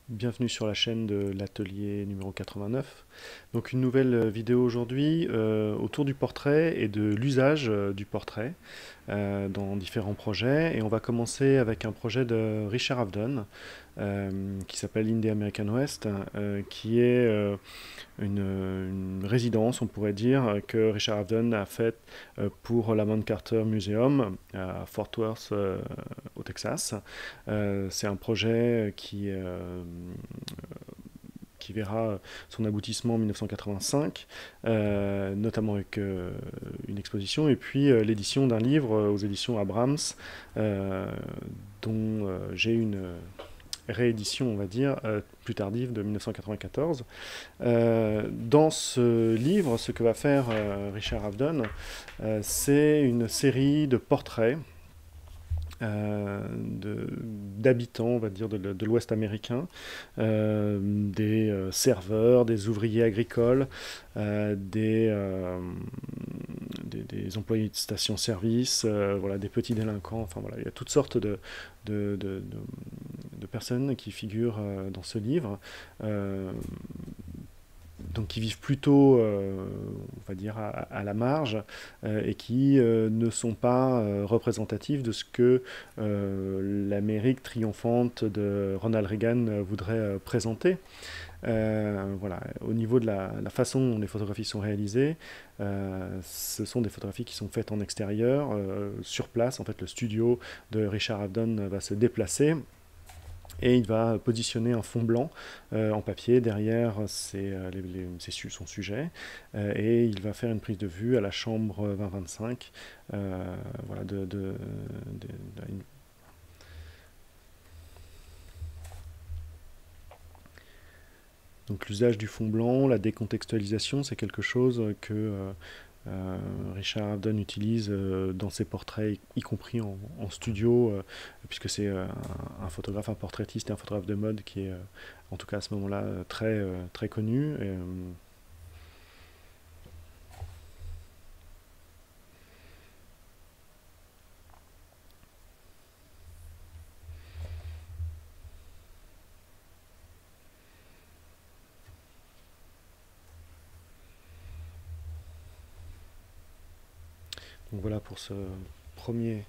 Bienvenue sur la chaîne de l'atelier numéro 89. Donc une nouvelle vidéo aujourd'hui autour du portrait et de l'usage du portrait dans différents projets. Et on va commencer avec un projet de Richard Avedon qui s'appelle In the American West, qui est une résidence, on pourrait dire, que Richard Avedon a faite pour l'Amon Carter Museum à Fort Worth, au Texas. C'est un projet qui verra son aboutissement en 1985, notamment avec une exposition, et puis l'édition d'un livre aux éditions Abrams, dont j'ai une réédition, on va dire, plus tardive de 1994. Dans ce livre, ce que va faire Richard Avedon, c'est une série de portraits d'habitants, on va dire, de l'Ouest américain, des serveurs, des ouvriers agricoles, des employés de station-service, voilà, des petits délinquants, enfin voilà, il y a toutes sortes de, de, de personnes qui figurent dans ce livre. Donc qui vivent plutôt, on va dire, la marge, et qui ne sont pas représentatifs de ce que l'Amérique triomphante de Ronald Reagan voudrait présenter. Voilà. Au niveau de la façon dont les photographies sont réalisées, ce sont des photographies qui sont faites en extérieur, sur place. En fait, le studio de Richard Avedon va se déplacer et il va positionner un fond blanc en papier derrière son sujet, et il va faire une prise de vue à la chambre 2025, voilà, donc l'usage du fond blanc, la décontextualisation, c'est quelque chose que Richard Avedon utilise dans ses portraits, y compris en studio, puisque c'est un photographe, un portraitiste et un photographe de mode qui est, en tout cas à ce moment-là, très connu. Donc voilà pour ce premier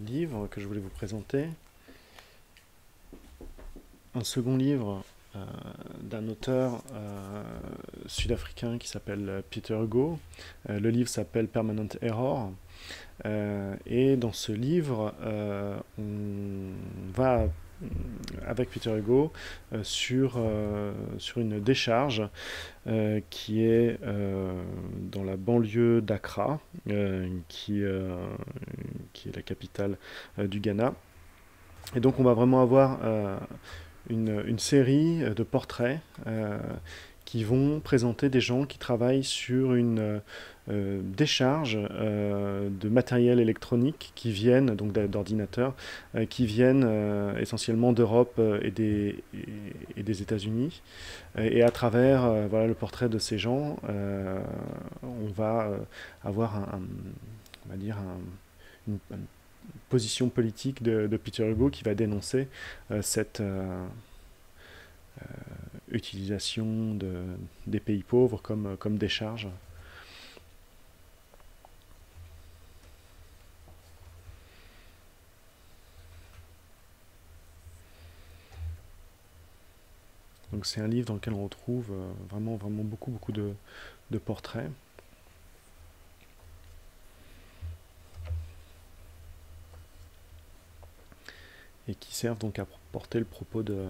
livre que je voulais vous présenter. Un second livre d'un auteur sud-africain qui s'appelle Peter Hugo. Le livre s'appelle Permanent Error. Et dans ce livre, on va avec Peter Hugo sur une décharge qui est dans la banlieue d'Accra, qui est la capitale du Ghana. Et donc on va vraiment avoir une série de portraits qui vont présenter des gens qui travaillent sur une décharge de matériel électronique qui viennent, donc d'ordinateurs, qui viennent essentiellement d'Europe et des États-Unis. Et à travers voilà, le portrait de ces gens, on va avoir on va dire une position politique de Peter Hugo qui va dénoncer cette utilisation des pays pauvres comme décharge. Donc c'est un livre dans lequel on retrouve vraiment beaucoup de portraits. Et qui servent donc à porter le propos de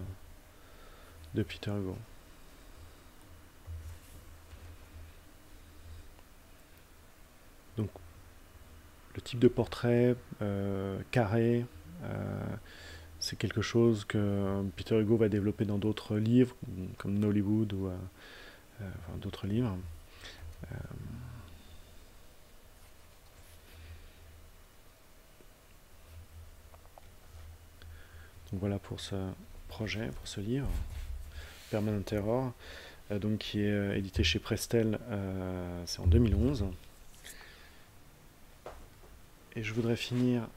Peter Hugo. Donc le type de portrait carré, c'est quelque chose que Peter Hugo va développer dans d'autres livres, comme Nollywood ou enfin, d'autres livres. Donc voilà pour ce projet, pour ce livre, Permanent Error, donc qui est édité chez Prestel, c'est en 2011. Et je voudrais finir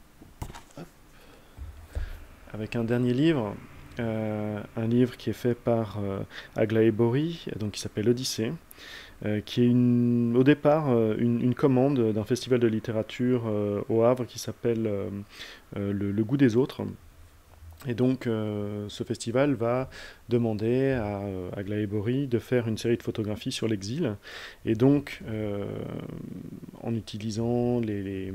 avec un dernier livre un livre qui est fait par Aglaé Bory, donc qui s'appelle Odyssée, qui est au départ une commande d'un festival de littérature au Havre qui s'appelle le Goût des autres. Et donc, ce festival va demander à Aglaé Bory de faire une série de photographies sur l'exil. Et donc, en utilisant les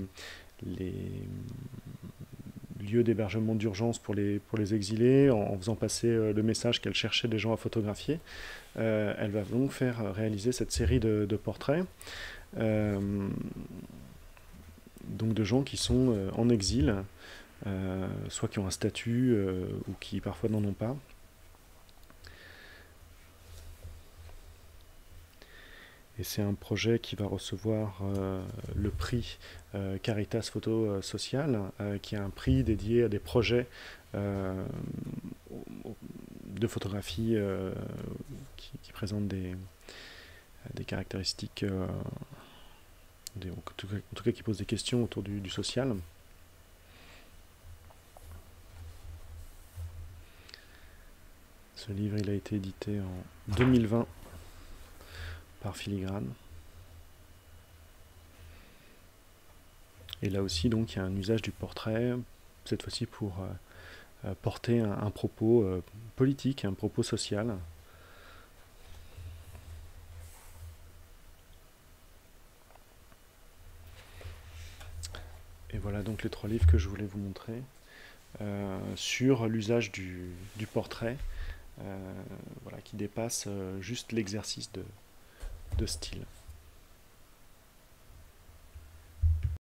lieux d'hébergement d'urgence pour les exilés, en faisant passer le message qu'elle cherchait des gens à photographier, elle va donc faire réaliser cette série de portraits, euh, donc de gens qui sont en exil, soit qui ont un statut ou qui parfois n'en ont pas. Et c'est un projet qui va recevoir le prix Caritas Photo Social, qui est un prix dédié à des projets euh, de photographie qui présentent des caractéristiques, en tout cas qui posent des questions autour du social. Ce livre, il a été édité en 2020 par Filigrane. Et là aussi, donc, il y a un usage du portrait, cette fois-ci pour porter un propos politique, un propos social. Et voilà donc les 3 livres que je voulais vous montrer sur l'usage du portrait, voilà, qui dépasse juste l'exercice de style.